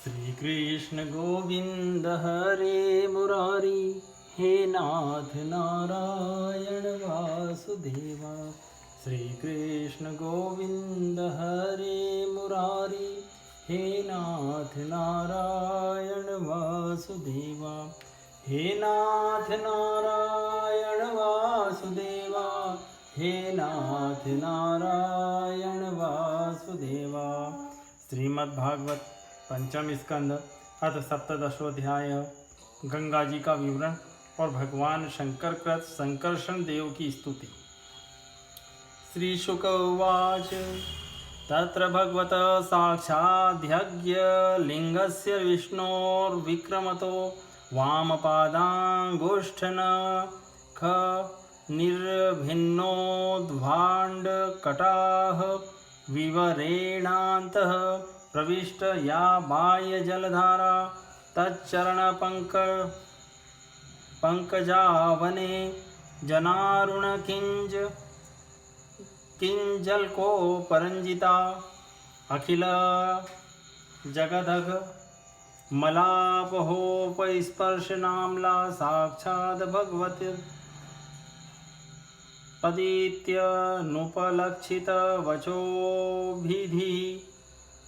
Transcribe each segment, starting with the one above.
श्री कृष्ण गोविंद हरे मुरारी, हे नाथ नारायण वासुदेवा। श्री कृष्ण गोविंद हरे मुरारी, हे नाथ नारायण वासुदेवा। हे नाथ नारायण वासुदेवा, हे नाथ नारायण वासुदेवा। श्रीमद्भागवत पंचम स्कंद अथ सप्तदशोध्याय। गंगा जी का विवरण और भगवान शंकर कृत संकर्षण देव की स्तुति। श्री शुक उवाच तत्र भगवत साक्षाद्यज्ञ लिंगस्य विष्णोर्विक्रमतो वामपादांगुष्ठनख निर्भिन्नोद्भाण्डकटाः विवरेणान्तः प्रविष्ट या बाह्य जलधारा पंकजावने जनारुण किंजल्को परंजिता अखिल जगदघ मलापहोपस्पर्श नामला साक्षात् भगवती पदित्यनुपलक्षित वचोभिधि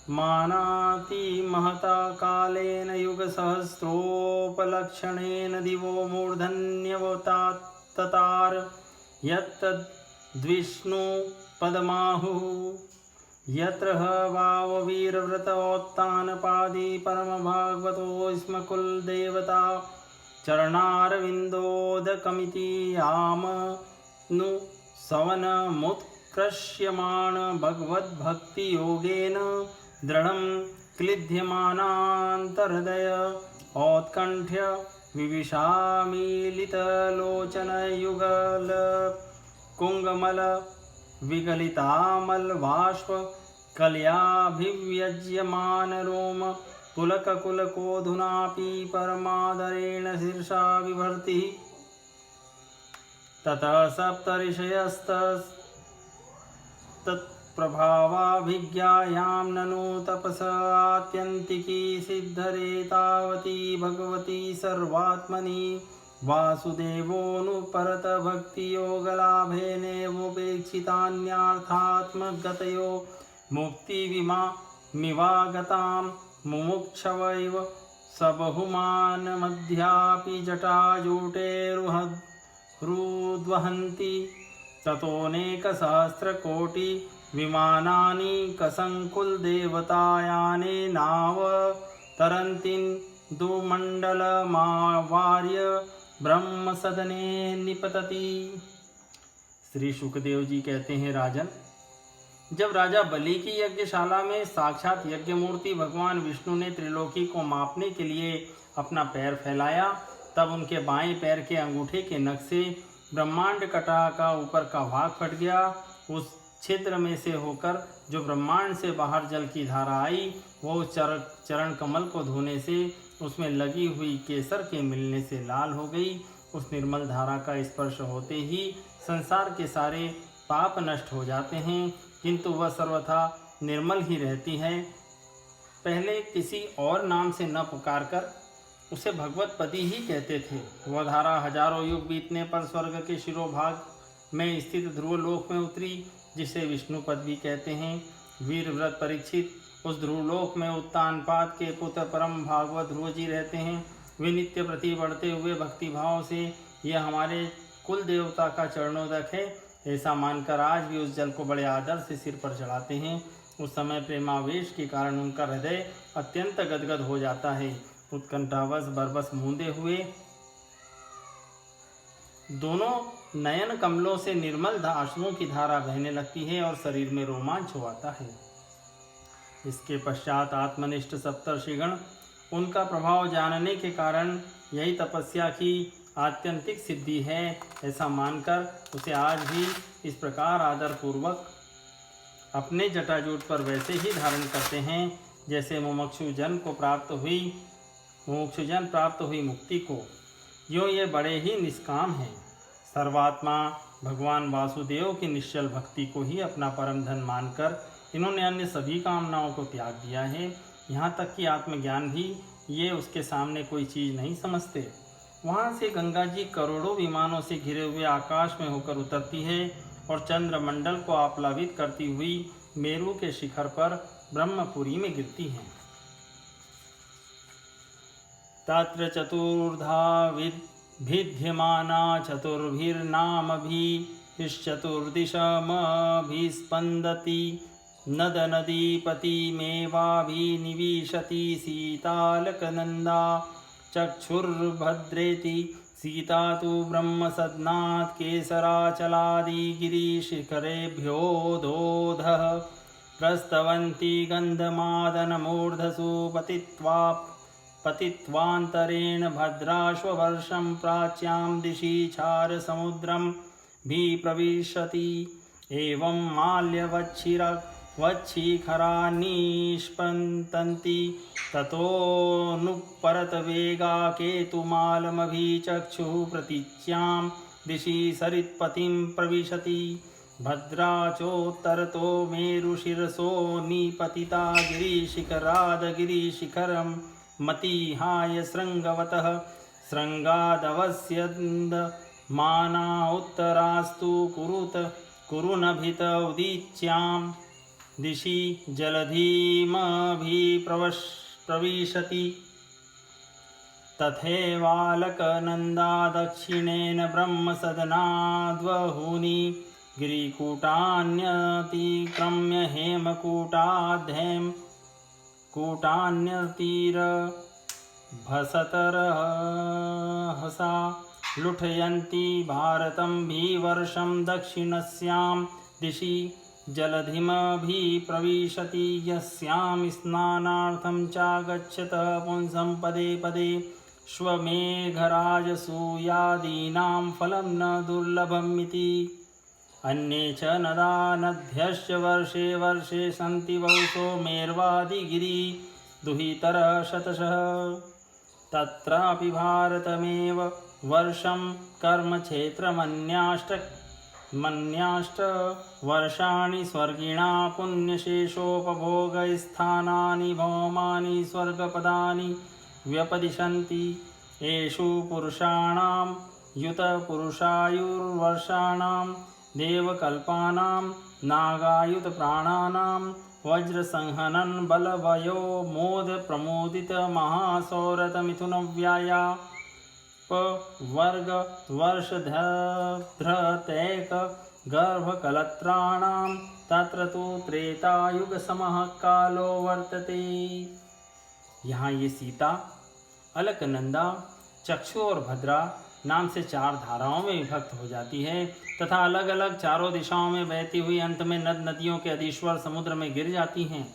मानाति महता कालेन युगसहस्रोपलक्षणेन दिवो मूर्धन्यवतात्ततार यत्तद्विष्णु पदमाहुः यत्र वाववीरव्रतोत्तानपादी परमभागवतो स्म कुलदेवता चरणारविन्दोदकमिति यामनु सवनमुत्कृष्यमाण भगवद्भक्तियोगेन दृढ़ं क्लिध्यमानान्तर्हृदय औत्कण्ठ्य विविशामीलितलोचनयुगल कुङ्गमल विगलितामलबाष्प कलयाभिव्यज्यमान रोम पुलककुलकोऽधुनापि परमादरेण शीर्षा विभर्तिः ततः सप्तऋषयस्तत्प्रभावाभिज्ञायां ननु तपसात्यन्तिकी सिद्धरे तावती भगवती सर्वात्मनि वासुदेवोऽनुपरत भक्तियोगलाभेनेवोपेक्षितान्यार्थात्मगतयो मुक्तिविमामिवागतां मुमुक्षवैव सबहुमानमध्यापि जटाजूटेरुद्वहन्ति ततोऽनेकसहस्रकोटि विमानानि कसङ्कुलदेवतायानेनावतरन्तीन्दुमण्डलमावार्य ब्रह्मसदने निपतति। श्री शुकदेव जी कहते हैं, राजन, जब राजा बलि की यज्ञशाला में साक्षात यज्ञमूर्ति भगवान विष्णु ने त्रिलोकी को मापने के लिए अपना पैर फैलाया, तब उनके बाएं पैर के अंगूठे के नख से ब्रह्मांड कटा का ऊपर का भाग फट गया। उस छिद्र में से होकर जो ब्रह्मांड से बाहर जल की धारा आई, वो चरण कमल को धोने से उसमें लगी हुई केसर के मिलने से लाल हो गई। उस निर्मल धारा का स्पर्श होते ही संसार के सारे पाप नष्ट हो जाते हैं, किंतु वह सर्वथा निर्मल ही रहती है। पहले किसी और नाम से न पुकारकर उसे भगवत पति ही कहते थे। वह धारा हजारों युग बीतने पर स्वर्ग के शिरोभाग में स्थित ध्रुवलोक में उतरी, जिसे विष्णुपद भी कहते हैं। वीर व्रत परीक्षित उस ध्रुवलोक में उत्तानपाद के पुत्र परम भागवत ध्रुव जी रहते हैं। वे नित्य प्रति बढ़ते हुए भक्तिभाव से यह हमारे कुल देवता का चरणोदक है ऐसा मानकर आज भी उस जल को बड़े आदर से सिर पर चढ़ाते हैं। उस समय प्रेमावेश के कारण उनका हृदय अत्यंत गदगद हो जाता है। उत्कंठावश बरबस मूंदे हुए दोनों नयन कमलों से निर्मल आंसुओं की धारा बहने लगती है और शरीर में रोमांच हो आता है। इसके पश्चात आत्मनिष्ठ सप्तर्षिगण उनका प्रभाव जानने के कारण यही तपस्या की आत्यंतिक सिद्धि है ऐसा मानकर उसे आज भी इस प्रकार आदर पूर्वक अपने जटाजूट पर वैसे ही धारण करते हैं जैसे मुमुक्षुजन प्राप्त हुई मुक्ति को। यूँ ये बड़े ही निष्काम हैं। सर्वात्मा भगवान वासुदेव की निश्चल भक्ति को ही अपना परम धन मानकर इन्होंने अन्य सभी कामनाओं को त्याग दिया है। यहाँ तक कि आत्मज्ञान भी ये उसके सामने कोई चीज़ नहीं समझते। वहाँ से गंगा जी करोड़ों विमानों से घिरे हुए आकाश में होकर उतरती है और चंद्रमंडल को आप्लावित करती हुई मेरू के शिखर पर ब्रह्मपुरी में गिरती हैं। तत्र चतुर्धा भिद्यमाना चतुर्भिर्नामभिश्चतुर्दिशमभिस्पन्दति नदनदीपतिमेवाभिनिविशति सीतालकनन्दा चक्षुर्भद्रेति। सीता तु ब्रह्मसदनात् केसराचलादिगिरिशिखरेभ्योऽधोधः प्रस्तवन्ती गन्धमादनमूर्धसु पतित्वान्तरेण भद्राश्ववर्षं प्राच्यां दिशि छारसमुद्रं प्रविशति। एवं माल्यवच्छिखरा निष्पतन्ति ततोऽनुपरतवेगा केतुमालमभिचक्षुः प्रतीच्यां दिशि सरित्पतिं प्रविशति। भद्रा चोत्तरतो मेरुशिरसो निपतिता गिरिशिखरादगिरिशिखरं मतिहाय शृङ्गवतः शृङ्गादवस्यन्दमाना उत्तरास्तु कुरुनभित उदीच्यां दिशि जलधिमभिप्रविशति। तथैवालकनन्दा दक्षिणेन ब्रह्मसदनाद्वहूनि गिरिकूटान्यतिक्रम्य हेमकूटाद्यैर्भसतरहसा लुठयन्ति भारतं भीवर्षं दक्षिणस्यां दिशि जलधिमभिप्रविशति। यस्यां स्नानार्थं चागच्छतः पुंसं पदे पदे श्वमेघराजसूयादीनां फलं न दुर्लभमिति। अन्ये च नदा नद्यश्च वर्षे वर्षे सन्ति बहुशो मेर्वादिगिरि दुहितरः शतशः। तत्रापि भारतमेव वर्षं कर्मक्षेत्रमन्याष्ट वर्षाणि स्वर्गिणा पुण्यशेषोपभोगस्थानानि भौमानि स्वर्गपदानि व्यपदिशन्ति। येषु पुरुषाणां युतपुरुषायुर्वर्षाणां देवकल्पानां नागायुतप्राणानां वज्रसंहनन बलवयो मोद प्रमोदित महासौरतमिथुनव्यायापवर्ग वर्षधृतैक गर्भकलत्राणां तत्र तु त्रेतायुगसमः कालो वर्तते। यहाँ ये सीता, अलकनंदा, चक्षु और भद्रा नाम से 4 धाराओं में विभक्त हो जाती है तथा अलग अलग चारों दिशाओं में बहती हुई अंत में नद नदियों के अधीश्वर समुद्र में गिर जाती हैं।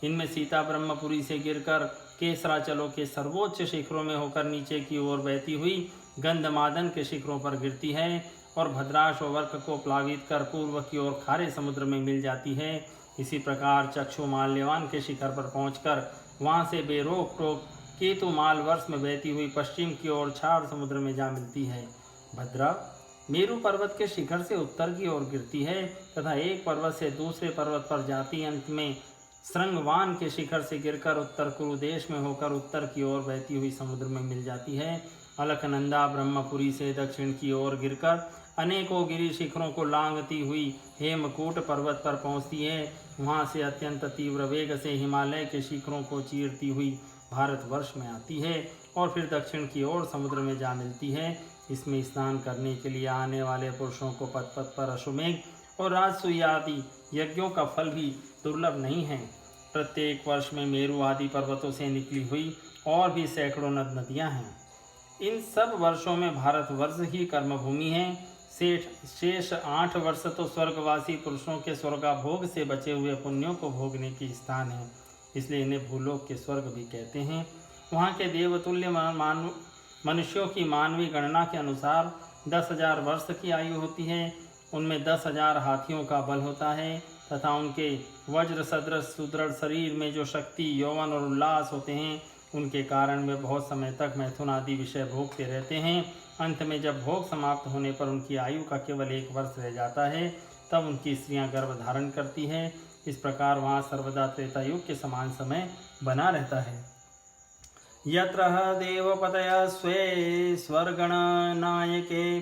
इनमें सीता ब्रह्मपुरी से गिरकर केसराचलों के सर्वोच्च शिखरों में होकर नीचे की ओर बहती हुई गंधमादन के शिखरों पर गिरती है और भद्राश्ववर्क को प्लावित कर पूर्व की ओर खारे समुद्र में मिल जाती है। इसी प्रकार चक्षु माल्यवान के शिखर पर पहुंचकर वहां से बेरोक टोक केतुमाल वर्ष में बहती हुई पश्चिम की ओर छार समुद्र में जा मिलती है। भद्रा मेरु पर्वत के शिखर से उत्तर की ओर गिरती है तथा एक पर्वत से दूसरे पर्वत पर जाती अंत में श्रृंगवान के शिखर से गिरकर उत्तर कुरु देश में होकर उत्तर की ओर बहती हुई समुद्र में मिल जाती है। अलकनंदा ब्रह्मपुरी से दक्षिण की ओर गिरकर अनेकों गिरि शिखरों को लांघती हुई हेमकूट पर्वत पर पहुंचती है। वहां से अत्यंत तीव्र वेग से हिमालय के शिखरों को चीरती हुई भारतवर्ष में आती है और फिर दक्षिण की ओर समुद्र में जा मिलती है। इसमें स्नान करने के लिए आने वाले पुरुषों को पथ पथ पर अश्वमेघ और राजसूय आदि यज्ञों का फल भी दुर्लभ नहीं है। प्रत्येक वर्ष में मेरु आदि पर्वतों से निकली हुई और भी सैकड़ों नद नदियाँ हैं। इन सब वर्षों में भारतवर्ष ही कर्मभूमि है। शेष 8 वर्ष तो स्वर्गवासी पुरुषों के स्वर्गाभोग से बचे हुए पुण्यों को भोगने की स्थान है, इसलिए इन्हें भूलोक के स्वर्ग भी कहते हैं। वहाँ के देवतुल्य मनुष्यों की मानवीय गणना के अनुसार 10,000 वर्ष की आयु होती है। उनमें 10,000 हाथियों का बल होता है तथा उनके वज्र सदृश सुदृढ़ शरीर में जो शक्ति, यौवन और उल्लास होते हैं, उनके कारण वे बहुत समय तक मैथुन आदि विषय भोगते रहते हैं। अंत में जब भोग समाप्त होने पर उनकी आयु का केवल 1 वर्ष रह जाता है, तब उनकी स्त्रियां गर्भ धारण करती है। इस प्रकार वहाँ सर्वदा त्रेता युग के समान समय बना रहता है। यत्र देवपतयः स्वे स्वर्गणनायके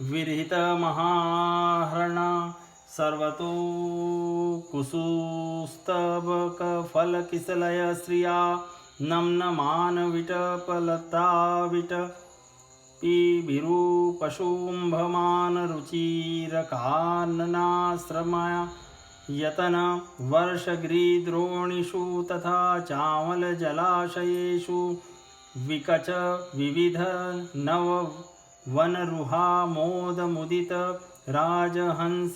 विरहित महाहरणा सर्वतो कुसुस्तबकफलकिसलय श्रिया नम्नमान विटपलता विट पीभिरुपशुम्भमान रुचिरकाननाश्रमया यतन वर्षगृद्रोणिषु तथा चामल जलाशयेषु विकच विविध नव वनरुहा मोद मुदित राजहंस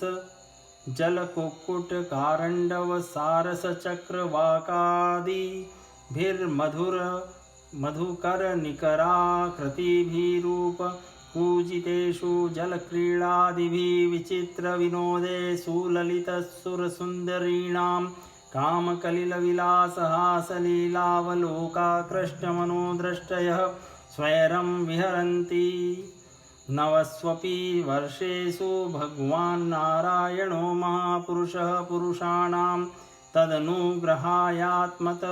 जलकुक्कुट कारंडव सारस चक्रवाकादि भिर्मधुर मधुकर निकराकृतिभिरूप पूजितेषु जलक्रीडादिभिः विचित्र विनोदे सुललितसुरसुन्दरीणां कामकलिलविलासहासलीलावलोकाकृष्टमनोदृष्टयः स्वैरं विहरन्ति। नवस्वपि वर्षेषु भगवान् नारायणो महापुरुषः पुरुषाणां तदनुग्रहायात्मत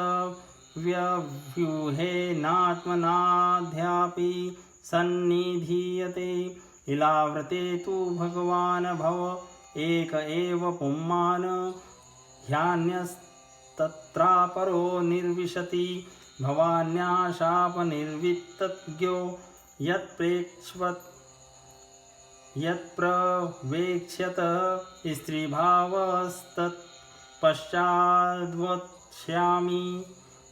व्यूहेनात्मनाध्यापि सन्निधीयते। इलाव्रते तु भगवान् भव एक एव पुंमान् ह्यान्यस्तत्रापरो निर्विशति भवान्या शापनिर्वित्तज्ञो यत्प्रवेक्ष्यत स्त्रीभावस्तत्पश्चाद्वक्ष्यामि।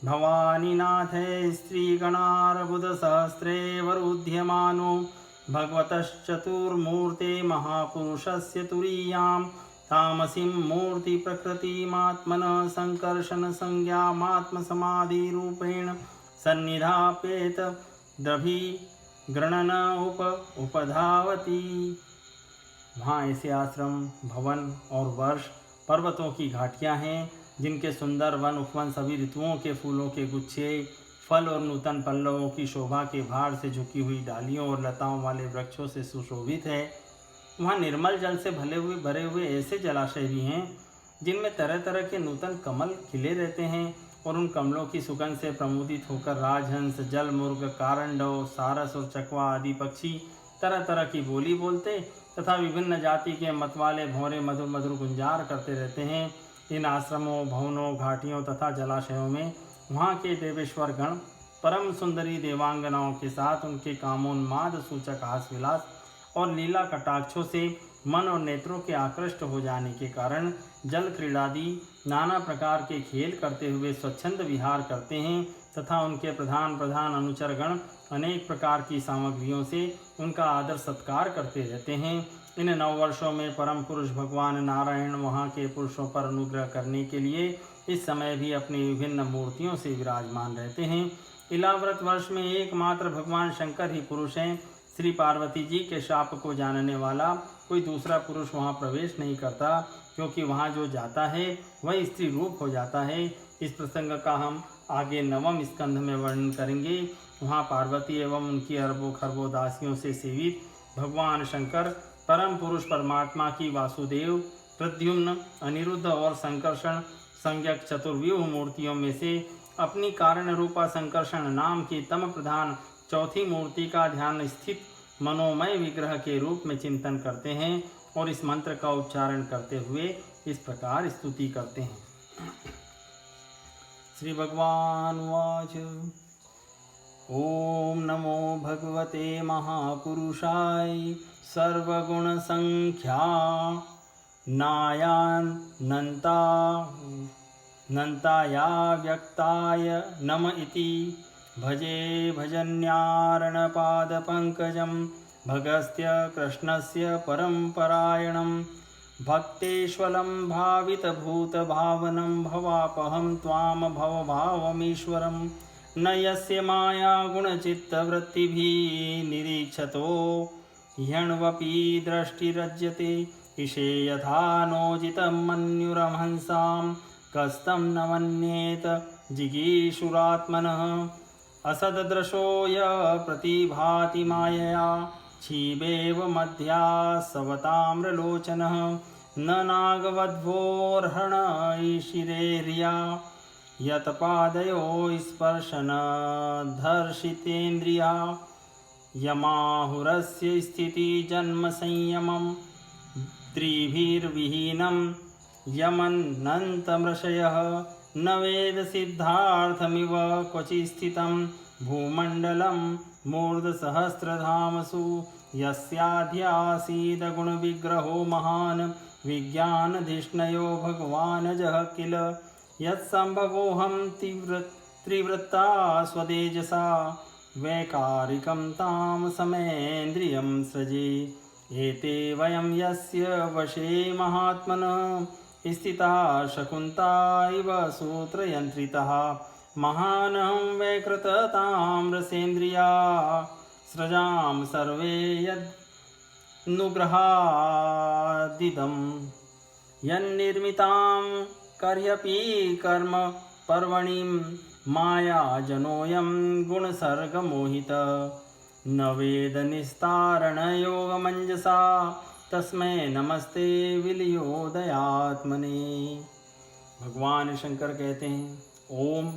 भवानीनाथे स्त्रीगणार्बुदसहस्रे वरुध्यमानो भगवतश्चतुर्मूर्ते महापुरुषस्य तुरीयां तामसीं मूर्तिप्रकृतिमात्मनः सङ्कर्षणसंज्ञामात्मसमाधिरूपेण सन्निधापेत द्रभिगणन उपधावती। वहाँ ऐसे आश्रम, भवन और वर्ष, पर्वतों की घाटियाँ हैं जिनके सुंदर वन उपवन सभी ऋतुओं के फूलों के गुच्छे, फल और नूतन पल्लवों की शोभा के भार से झुकी हुई डालियों और लताओं वाले वृक्षों से सुशोभित है। वहाँ निर्मल जल से भरे हुए ऐसे जलाशय भी हैं जिनमें तरह तरह के नूतन कमल खिले रहते हैं और उन कमलों की सुगंध से प्रमोदित होकर राजहंस, जलमुर्ग, कारंडव, सारस और चकवा आदि पक्षी तरह तरह की बोली बोलते तथा विभिन्न जाति के मतवाले भौरे मधुर मधुर गुंजार करते रहते हैं। इन आश्रमों, भवनों, घाटियों तथा जलाशयों में वहाँ के देवेश्वर गण परम सुंदरी देवांगनाओं के साथ उनके कामोन्माद सूचक हास विलास और लीला कटाक्षों से मन और नेत्रों के आकृष्ट हो जाने के कारण जल क्रीड़ादि नाना प्रकार के खेल करते हुए स्वच्छंद विहार करते हैं तथा उनके प्रधान प्रधान अनुचरगण अनेक प्रकार की सामग्रियों से उनका आदर सत्कार करते रहते हैं। इन नववर्षों में परम पुरुष भगवान नारायण वहाँ के पुरुषों पर अनुग्रह करने के लिए इस समय भी अपनी विभिन्न मूर्तियों से विराजमान रहते हैं। इलाव्रत वर्ष में एकमात्र भगवान शंकर ही पुरुष हैं। श्री पार्वती जी के शाप को जानने वाला कोई दूसरा पुरुष वहाँ प्रवेश नहीं करता, क्योंकि वहाँ जो जाता है वह स्त्री रूप हो जाता है। इस प्रसंग का हम आगे 9वें स्कंध में वर्णन करेंगे। वहाँ पार्वती एवं उनकी अरबों खरबों दासियों से सेवित भगवान शंकर परम पुरुष परमात्मा की वासुदेव, प्रद्युम्न, अनिरुद्ध और संकर्षण संज्ञक चतुर्व्यूह मूर्तियों में से अपनी कारण रूपा संकर्षण नाम की तम प्रधान चौथी मूर्ति का ध्यान स्थित मनोमय विग्रह के रूप में चिंतन करते हैं और इस मंत्र का उच्चारण करते हुए इस प्रकार स्तुति करते हैं। श्री भगवान वाच ओम नमो भगवते महापुरुषाय सर्वगुण संख्या नंताया व्यक्ताय नम इति भजे भजन्यारणपादपङ्कजं भगस्त्य कृष्णस्य परम्परायणं भक्तेष्वलं भावितभूतभावनं भवापहं त्वां भवभावमीश्वरं न यस्य माया गुणचित्तवृत्तिभिः निरीक्षतो ह्यण्वपि दृष्टिरज्यते ईशे यथा नोजितं मन्युरहंसां कस्तं न मन्येत जिगीषुरात्मनः असदृशो य प्रतिभाति मायया क्षीबेव मध्या सवताम्रलोचनः न नागवध्वोर्हण ईशिरेर्या यत्पादयो स्पर्शन धर्षितेन्द्रिया यमाहुरस्य स्थिति जन्म संयमं त्रिभिर्विहीनं यमन्नन्तमृषयः न वेद सिद्धार्थमिव क्वचि स्थितं भूमण्डलं मूर्धसहस्रधामसु यस्याध्यासीदगुणविग्रहो महान् विज्ञानधिष्णयो भगवानजः किल यत्सम्भवोऽहं त्रिवृत्ता स्वदेजसा वैकारिकं तामसमेन्द्रियं सृजे एते वयं यस्य वशे महात्मनः स्थिता शकुन्ता इव सूत्रयन्त्रितः महानहं वैकृतताम्रसेन्द्रिया सृजां सर्वे यदनुग्रहादिदं यन्निर्मितां कर्ह्यपि कर्म पर्वणिं मायाजनोऽयं गुणसर्गमोहित न वेद निस्तारणयोगमञ्जसा तस्मै नमस्ते विलयोदयात्मने। भगवान शंकर कहते हैं, ओम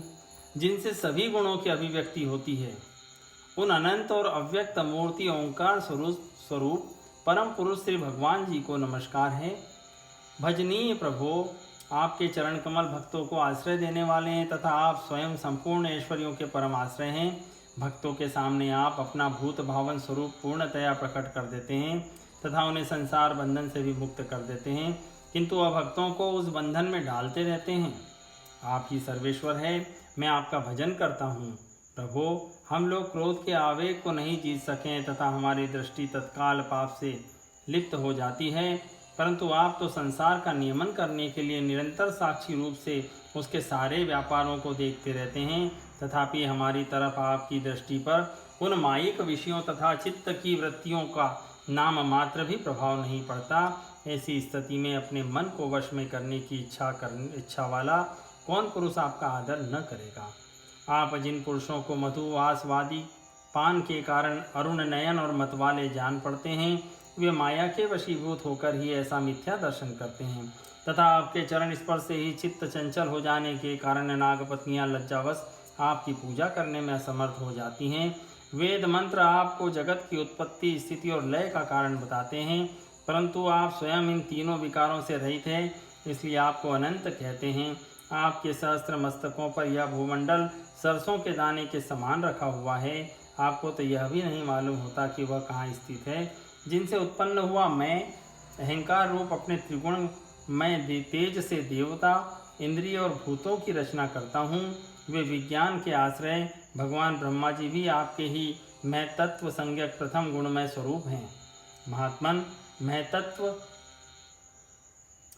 जिनसे सभी गुणों की अभिव्यक्ति होती है, उन अनंत और अव्यक्त मूर्ति ओंकार स्वरूप परम पुरुष श्री भगवान जी को नमस्कार है। भजनीय प्रभो, आपके चरण कमल भक्तों को आश्रय देने वाले हैं तथा आप स्वयं संपूर्ण ऐश्वर्यों के परम आश्रय हैं। भक्तों के सामने आप अपना भूत भावन स्वरूप पूर्णतया प्रकट कर देते हैं तथा उन्हें संसार बंधन से भी मुक्त कर देते हैं, किंतु वह भक्तों को उस बंधन में डालते रहते हैं। आप ही सर्वेश्वर है, मैं आपका भजन करता हूँ। प्रभो, हम लोग क्रोध के आवेग को नहीं जीत सकें तथा हमारी दृष्टि तत्काल पाप से लिप्त हो जाती है, परंतु आप तो संसार का नियमन करने के लिए निरंतर साक्षी रूप से उसके सारे व्यापारों को देखते रहते हैं, तथापि हमारी तरफ आपकी दृष्टि पर उन मायिक विषयों तथा चित्त की वृत्तियों का नाम मात्र भी प्रभाव नहीं पड़ता। ऐसी स्थिति में अपने मन को वश में करने की इच्छा वाला कौन पुरुष आपका आदर न करेगा। आप जिन पुरुषों को मधुवासवादी पान के कारण अरुण नयन और मतवाले जान पड़ते हैं, वे माया के वशीभूत होकर ही ऐसा मिथ्या दर्शन करते हैं तथा आपके चरण स्पर्श से ही चित्त चंचल हो जाने के कारण नागपत्नियां लज्जावश आपकी पूजा करने में असमर्थ हो जाती हैं। वेद मंत्र आपको जगत की उत्पत्ति, स्थिति और लय का कारण बताते हैं, परंतु आप स्वयं इन तीनों विकारों से रहित हैं, इसलिए आपको अनंत कहते हैं। आपके सहस्त्र मस्तकों पर यह भूमंडल सरसों के दाने के समान रखा हुआ है। आपको तो यह भी नहीं मालूम होता कि वह कहाँ स्थित है। जिनसे उत्पन्न हुआ मैं अहंकार रूप अपने त्रिगुण मैं तेज से देवता, इंद्रिय और भूतों की रचना करता हूँ। वे विज्ञान के आश्रय भगवान ब्रह्मा जी भी आपके ही मैं तत्व संज्ञक प्रथम गुणमय स्वरूप हैं। महात्मन, मैं तत्व,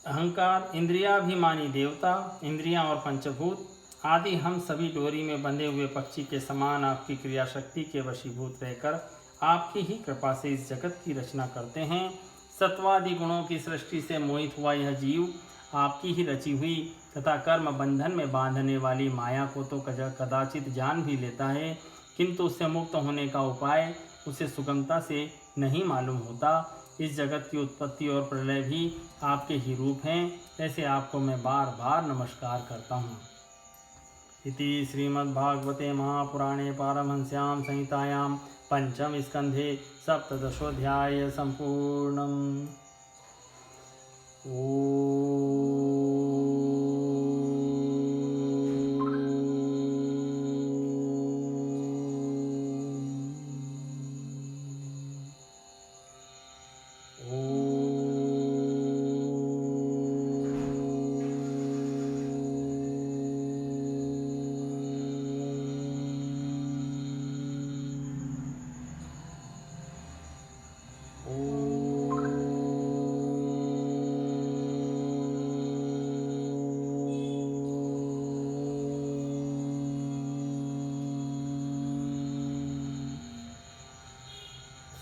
अहंकार, इंद्रियाभिमानी देवता, इंद्रियां और पंचभूत आदि हम सभी डोरी में बंधे हुए पक्षी के समान आपकी क्रिया शक्ति के वशीभूत रहकर आपकी ही कृपा से इस जगत की रचना करते हैं। सत्वादि गुणों की सृष्टि से मोहित हुआ यह जीव आपकी ही रची हुई तथा कर्म बंधन में बांधने वाली माया को तो कदाचित जान भी लेता है, किंतु उससे मुक्त होने का उपाय उसे सुगमता से नहीं मालूम होता। इस जगत की उत्पत्ति और प्रलय भी आपके ही रूप हैं, ऐसे आपको मैं बार बार नमस्कार करता हूँ। इति श्रीमद्भागवते महापुराणे पारमहंस्यां संहितायां पंचम स्कंधे सप्तदशोऽध्याय संपूर्णम्।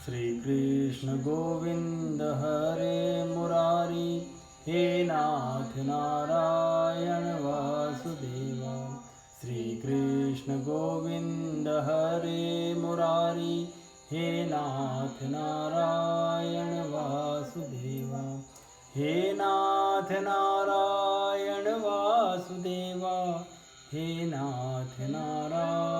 श्री कृष्ण गोविंद हरे मुरारी, हे नाथ नारायण वासुदेवा। श्री कृष्ण गोविंद हरे मुरारी, हे नाथ नारायण वासुदेवा। हे नाथ नारायण वासुदेवा, हे नाथ नारायण